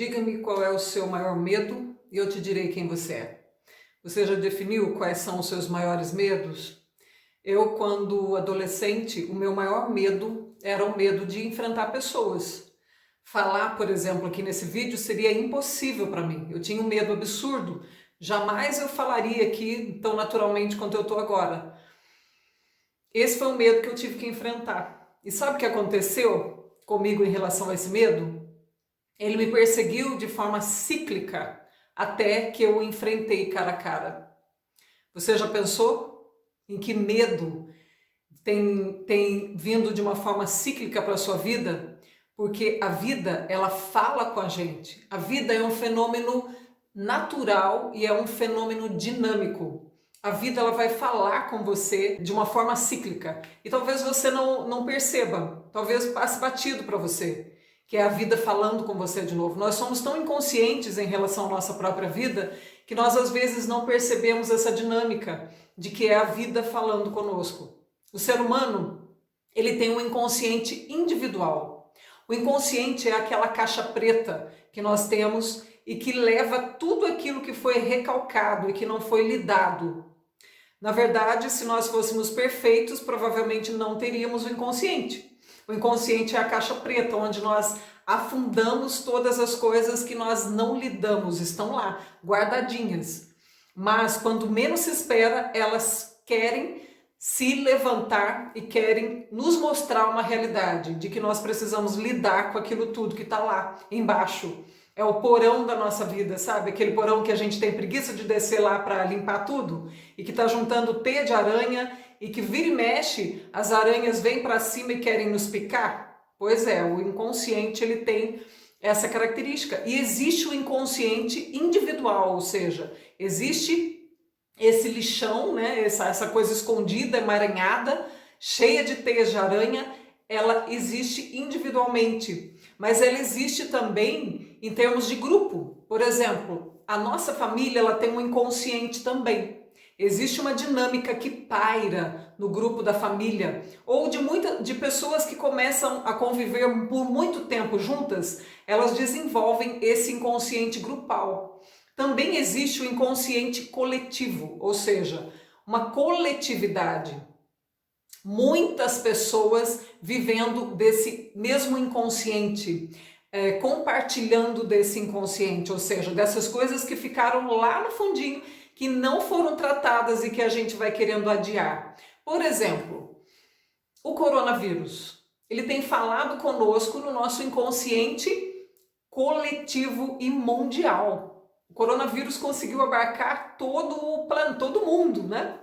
Diga-me qual é o seu maior medo e eu te direi quem você é. Você já definiu quais são os seus maiores medos? Eu, quando adolescente, o meu maior medo era o medo de enfrentar pessoas. Falar, por exemplo, aqui nesse vídeo seria impossível para mim. Eu tinha um medo absurdo. Jamais eu falaria aqui tão naturalmente quanto eu estou agora. Esse foi o medo que eu tive que enfrentar. E sabe o que aconteceu comigo em relação a esse medo? Ele me perseguiu de forma cíclica até que eu o enfrentei cara a cara. Você já pensou em que medo tem vindo de uma forma cíclica para a sua vida? Porque a vida, ela fala com a gente. A vida é um fenômeno natural e é um fenômeno dinâmico. A vida, ela vai falar com você de uma forma cíclica. E talvez você não perceba, talvez passe batido para você, que é a vida falando com você de novo. Nós somos tão inconscientes em relação à nossa própria vida que nós às vezes não percebemos essa dinâmica de que é a vida falando conosco. O ser humano, ele tem um inconsciente individual. O inconsciente é aquela caixa preta que nós temos e que leva tudo aquilo que foi recalcado e que não foi lidado. Na verdade, se nós fôssemos perfeitos, provavelmente não teríamos o inconsciente. O inconsciente é a caixa preta, onde nós afundamos todas as coisas que nós não lidamos, estão lá, guardadinhas. Mas quando menos se espera, elas querem se levantar e querem nos mostrar uma realidade de que nós precisamos lidar com aquilo tudo que está lá embaixo. É o porão da nossa vida, sabe? Aquele porão que a gente tem preguiça de descer lá para limpar tudo e que está juntando teia de aranha e que vira e mexe, as aranhas vêm para cima e querem nos picar? Pois é, o inconsciente ele tem essa característica. E existe o inconsciente individual, ou seja, existe esse lixão, né? Essa coisa escondida, emaranhada, cheia de teias de aranha, ela existe individualmente, mas ela existe também em termos de grupo. Por exemplo, a nossa família, ela tem um inconsciente também. Existe uma dinâmica que paira no grupo da família, ou de pessoas que começam a conviver por muito tempo juntas, elas desenvolvem esse inconsciente grupal. Também existe o inconsciente coletivo, ou seja, uma coletividade. Muitas pessoas vivendo desse mesmo inconsciente, compartilhando desse inconsciente, ou seja, dessas coisas que ficaram lá no fundinho, que não foram tratadas e que a gente vai querendo adiar. Por exemplo, o coronavírus, ele tem falado conosco no nosso inconsciente coletivo e mundial. O coronavírus conseguiu abarcar todo o plano, todo mundo, né?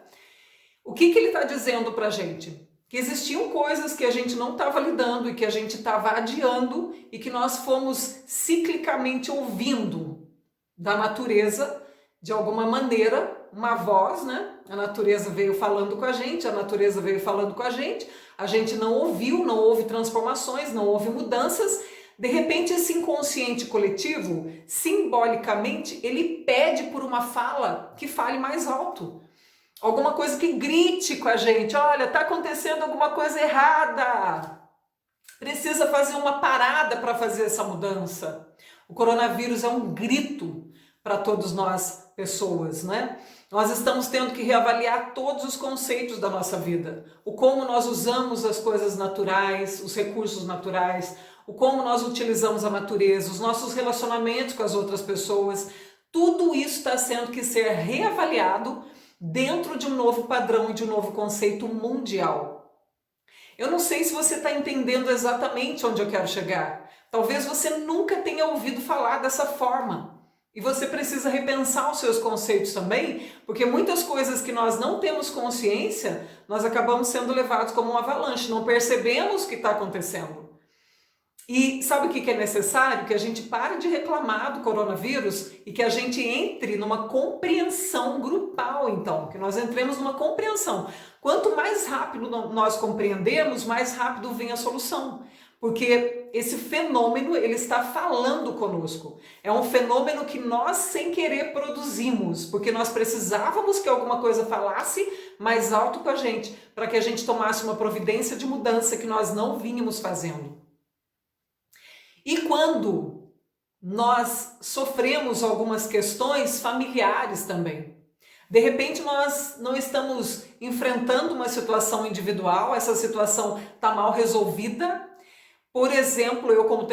O que ele está dizendo para a gente? Que existiam coisas que a gente não estava lidando e que a gente estava adiando e que nós fomos ciclicamente ouvindo da natureza, de alguma maneira, uma voz, né? A natureza veio falando com a gente não ouviu, não houve transformações, não houve mudanças. De repente, esse inconsciente coletivo, simbolicamente, ele pede por uma fala que fale mais alto. Alguma coisa que grite com a gente, olha, está acontecendo alguma coisa errada, precisa fazer uma parada para fazer essa mudança. O coronavírus é um grito para todos nós, pessoas, né? Nós estamos tendo que reavaliar todos os conceitos da nossa vida, o como nós usamos as coisas naturais, os recursos naturais, o como nós utilizamos a natureza, os nossos relacionamentos com as outras pessoas, tudo isso está sendo que ser reavaliado dentro de um novo padrão e de um novo conceito mundial. Eu não sei se você está entendendo exatamente onde eu quero chegar. Talvez você nunca tenha ouvido falar dessa forma. E você precisa repensar os seus conceitos também, porque muitas coisas que nós não temos consciência, nós acabamos sendo levados como uma avalanche, não percebemos o que está acontecendo. E sabe o que é necessário? Que a gente pare de reclamar do coronavírus e que a gente entre numa compreensão grupal, então, que nós entremos numa compreensão. Quanto mais rápido nós compreendemos, mais rápido vem a solução. Porque esse fenômeno, ele está falando conosco. É um fenômeno que nós, sem querer, produzimos, porque nós precisávamos que alguma coisa falasse mais alto com a gente, para que a gente tomasse uma providência de mudança que nós não vínhamos fazendo. E quando nós sofremos algumas questões familiares também. De repente nós não estamos enfrentando uma situação individual, essa situação está mal resolvida. Por exemplo, eu como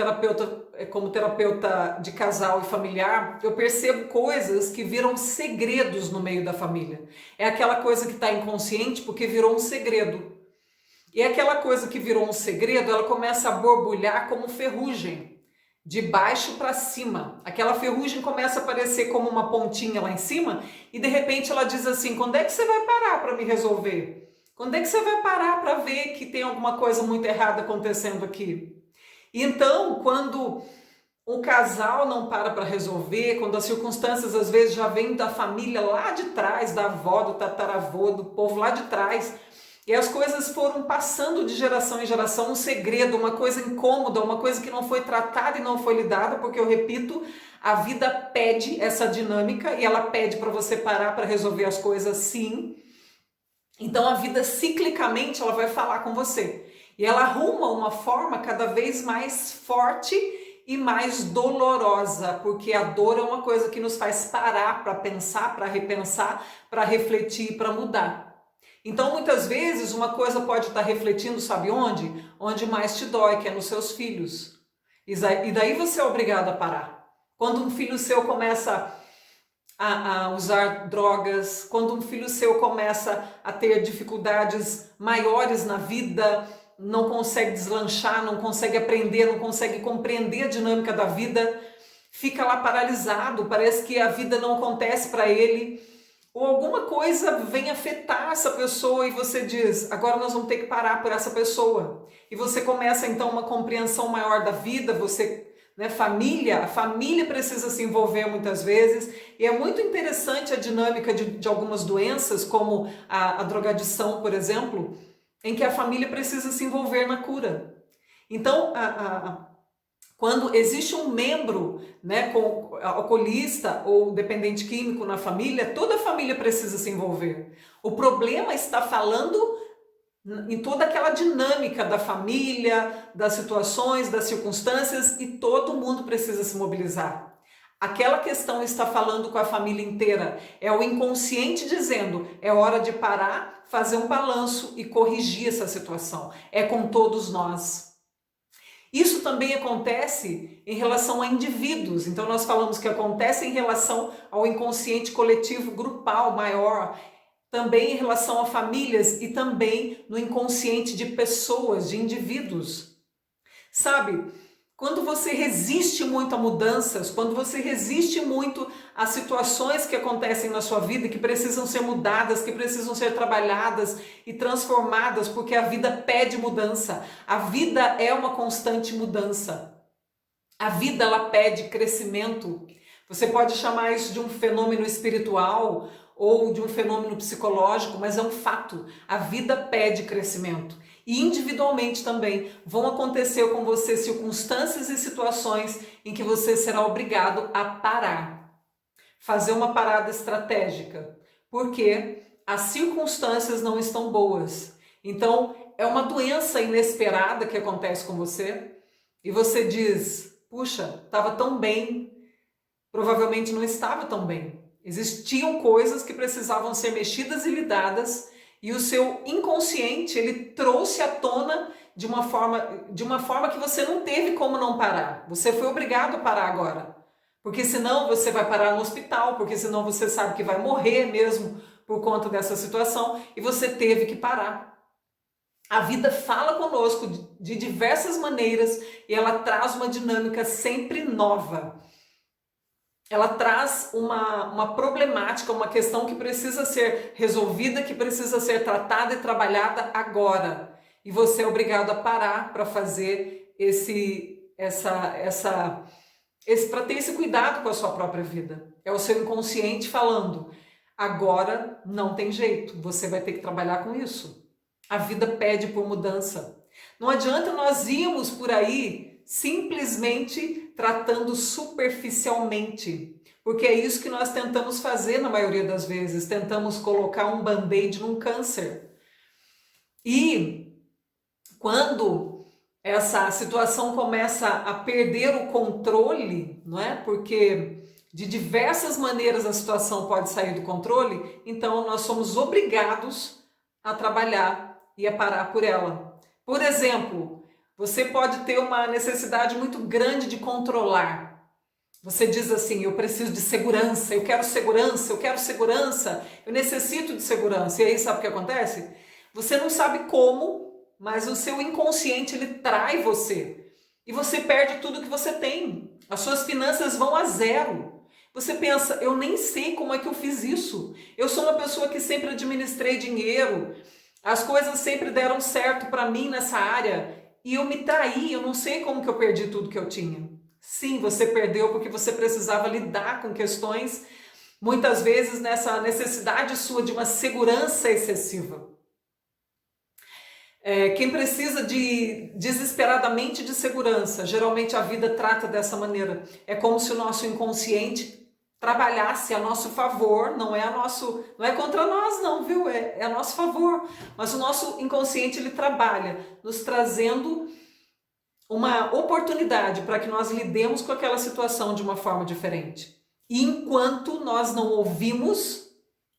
terapeuta de casal e familiar, eu percebo coisas que viram segredos no meio da família. É aquela coisa que está inconsciente porque virou um segredo. E aquela coisa que virou um segredo, ela começa a borbulhar como ferrugem, de baixo para cima. Aquela ferrugem começa a aparecer como uma pontinha lá em cima e de repente ela diz assim: quando é que você vai parar para me resolver? Quando é que você vai parar para ver que tem alguma coisa muito errada acontecendo aqui? Então, quando um casal não para resolver, quando as circunstâncias às vezes já vêm da família lá de trás, da avó, do tataravô, do povo lá de trás, e as coisas foram passando de geração em geração, um segredo, uma coisa incômoda, uma coisa que não foi tratada e não foi lidada, porque eu repito, a vida pede essa dinâmica e ela pede para você parar para resolver as coisas sim. Então a vida ciclicamente ela vai falar com você. E ela arruma uma forma cada vez mais forte e mais dolorosa, porque a dor é uma coisa que nos faz parar para pensar, para repensar, para refletir, para mudar. Então, muitas vezes, uma coisa pode estar refletindo, sabe onde? Onde mais te dói, que é nos seus filhos. E daí você é obrigado a parar. Quando um filho seu começa a usar drogas, quando um filho seu começa a ter dificuldades maiores na vida, não consegue deslanchar, não consegue aprender, não consegue compreender a dinâmica da vida, fica lá paralisado, parece que a vida não acontece para ele, ou alguma coisa vem afetar essa pessoa e você diz, agora nós vamos ter que parar por essa pessoa. E você começa então uma compreensão maior da vida, você, né, a família precisa se envolver muitas vezes, e é muito interessante a dinâmica de algumas doenças, como a drogadição, por exemplo, em que a família precisa se envolver na cura. Então, quando existe um membro, né, alcoolista ou dependente químico na família, toda a família precisa se envolver. O problema está falando em toda aquela dinâmica da família, das situações, das circunstâncias, e todo mundo precisa se mobilizar. Aquela questão está falando com a família inteira. É o inconsciente dizendo, é hora de parar, fazer um balanço e corrigir essa situação. É com todos nós. Isso também acontece em relação a indivíduos. Então nós falamos que acontece em relação ao inconsciente coletivo grupal maior, também em relação a famílias e também no inconsciente de pessoas, de indivíduos. Sabe, quando você resiste muito a mudanças, quando você resiste muito a situações que acontecem na sua vida, que precisam ser mudadas, que precisam ser trabalhadas e transformadas, porque a vida pede mudança. A vida é uma constante mudança. A vida, ela pede crescimento. Você pode chamar isso de um fenômeno espiritual ou de um fenômeno psicológico, mas é um fato. A vida pede crescimento. E individualmente também vão acontecer com você circunstâncias e situações em que você será obrigado a parar. Fazer uma parada estratégica, porque as circunstâncias não estão boas. Então, é uma doença inesperada que acontece com você e você diz, puxa, estava tão bem, provavelmente não estava tão bem. Existiam coisas que precisavam ser mexidas e lidadas, e o seu inconsciente, ele trouxe à tona de uma forma que você não teve como não parar. Você foi obrigado a parar agora. Porque senão você vai parar no hospital, porque senão você sabe que vai morrer mesmo por conta dessa situação, e você teve que parar. A vida fala conosco de diversas maneiras e ela traz uma dinâmica sempre nova. Ela traz uma problemática, uma questão que precisa ser resolvida, que precisa ser tratada e trabalhada agora. E você é obrigado a parar para fazer para ter esse cuidado com a sua própria vida. É o seu inconsciente falando, agora não tem jeito, você vai ter que trabalhar com isso. A vida pede por mudança. Não adianta nós irmos por aí simplesmente tratando superficialmente, porque é isso que nós tentamos fazer na maioria das vezes, tentamos colocar um band-aid num câncer. E quando essa situação começa a perder o controle, não é? Porque de diversas maneiras a situação pode sair do controle, então nós somos obrigados a trabalhar e a parar por ela. Por exemplo, você pode ter uma necessidade muito grande de controlar. Você diz assim, eu preciso de segurança, eu quero segurança, eu quero segurança, eu necessito de segurança. E aí sabe o que acontece? Você não sabe como, mas o seu inconsciente ele trai você. E você perde tudo que você tem. As suas finanças vão a zero. Você pensa, eu nem sei como é que eu fiz isso. Eu sou uma pessoa que sempre administrei dinheiro. As coisas sempre deram certo para mim nessa área. E eu me traí, eu não sei como que eu perdi tudo que eu tinha. Sim, você perdeu porque você precisava lidar com questões, muitas vezes nessa necessidade sua de uma segurança excessiva. Quem precisa desesperadamente de segurança, geralmente a vida trata dessa maneira. É como se o nosso inconsciente trabalhasse a nosso favor, não é contra nós não, viu? É a nosso favor. Mas o nosso inconsciente ele trabalha, nos trazendo uma oportunidade para que nós lidemos com aquela situação de uma forma diferente. E enquanto nós não ouvimos,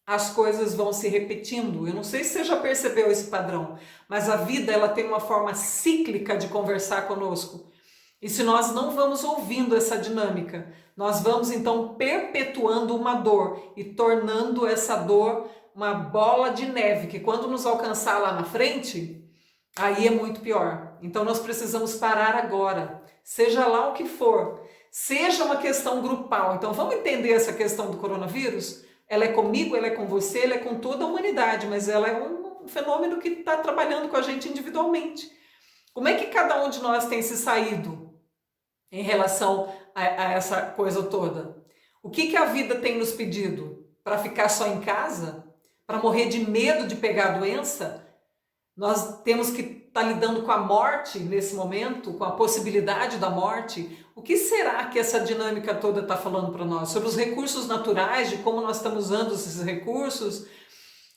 as coisas vão se repetindo. Eu não sei se você já percebeu esse padrão, mas a vida ela tem uma forma cíclica de conversar conosco. E se nós não vamos ouvindo essa dinâmica, nós vamos então perpetuando uma dor e tornando essa dor uma bola de neve que quando nos alcançar lá na frente, aí é muito pior. Então nós precisamos parar agora, seja lá o que for, seja uma questão grupal. Então vamos entender essa questão do coronavírus? Ela é comigo, ela é com você, ela é com toda a humanidade, mas ela é um fenômeno que está trabalhando com a gente individualmente. Como é que cada um de nós tem se saído em relação a essa coisa toda? O que a vida tem nos pedido? Para ficar só em casa? Para morrer de medo de pegar a doença? Nós temos que estar lidando com a morte nesse momento, com a possibilidade da morte. O que será que essa dinâmica toda está falando para nós? Sobre os recursos naturais, de como nós estamos usando esses recursos.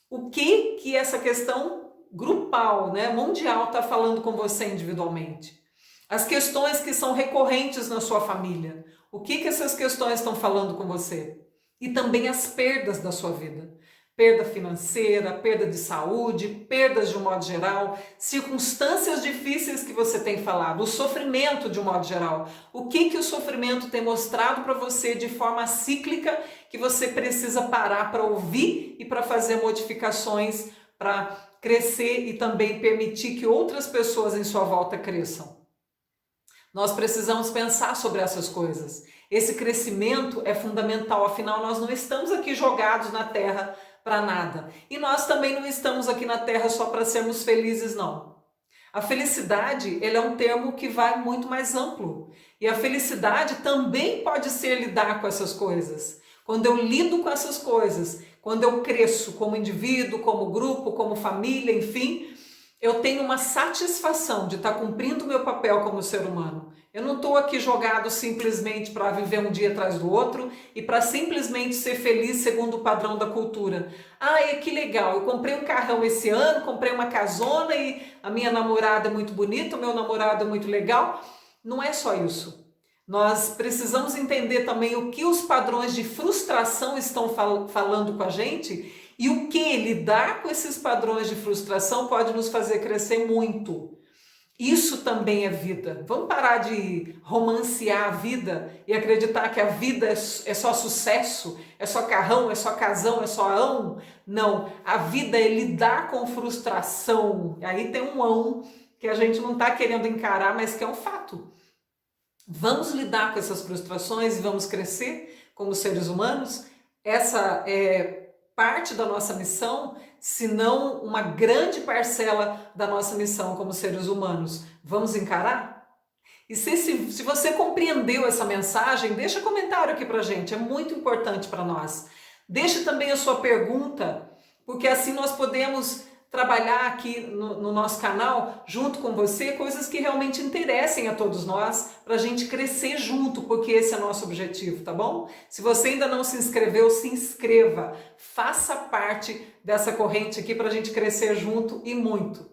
O que essa questão grupal, né, mundial está falando com você individualmente? As questões que são recorrentes na sua família. O que essas questões estão falando com você? E também as perdas da sua vida. Perda financeira, perda de saúde, perdas de um modo geral, circunstâncias difíceis que você tem falado, o sofrimento de um modo geral. O que o sofrimento tem mostrado para você de forma cíclica que você precisa parar para ouvir e para fazer modificações para crescer e também permitir que outras pessoas em sua volta cresçam. Nós precisamos pensar sobre essas coisas. Esse crescimento é fundamental, afinal nós não estamos aqui jogados na terra para nada. E nós também não estamos aqui na Terra só para sermos felizes, não. A felicidade, ele é um termo que vai muito mais amplo. E a felicidade também pode ser lidar com essas coisas. Quando eu lido com essas coisas, quando eu cresço como indivíduo, como grupo, como família, enfim, eu tenho uma satisfação de estar cumprindo o meu papel como ser humano. Eu não estou aqui jogado simplesmente para viver um dia atrás do outro e para simplesmente ser feliz segundo o padrão da cultura. Que legal, eu comprei um carrão esse ano, comprei uma casona e a minha namorada é muito bonita, o meu namorado é muito legal. Não é só isso. Nós precisamos entender também o que os padrões de frustração estão falando com a gente e o que lidar com esses padrões de frustração pode nos fazer crescer muito. Isso também é vida. Vamos parar de romancear a vida e acreditar que a vida é só sucesso, é só carrão, é só casão, é só ão. Não, a vida é lidar com frustração. Aí tem um ão que a gente não está querendo encarar, mas que é um fato. Vamos lidar com essas frustrações e vamos crescer como seres humanos. Essa é parte da nossa missão, se não uma grande parcela da nossa missão como seres humanos. Vamos encarar? E se você compreendeu essa mensagem, deixa comentário aqui pra gente, é muito importante para nós. Deixe também a sua pergunta, porque assim nós podemos trabalhar aqui no nosso canal, junto com você, coisas que realmente interessem a todos nós, para a gente crescer junto, porque esse é o nosso objetivo, tá bom? Se você ainda não se inscreveu, se inscreva, faça parte dessa corrente aqui para a gente crescer junto e muito.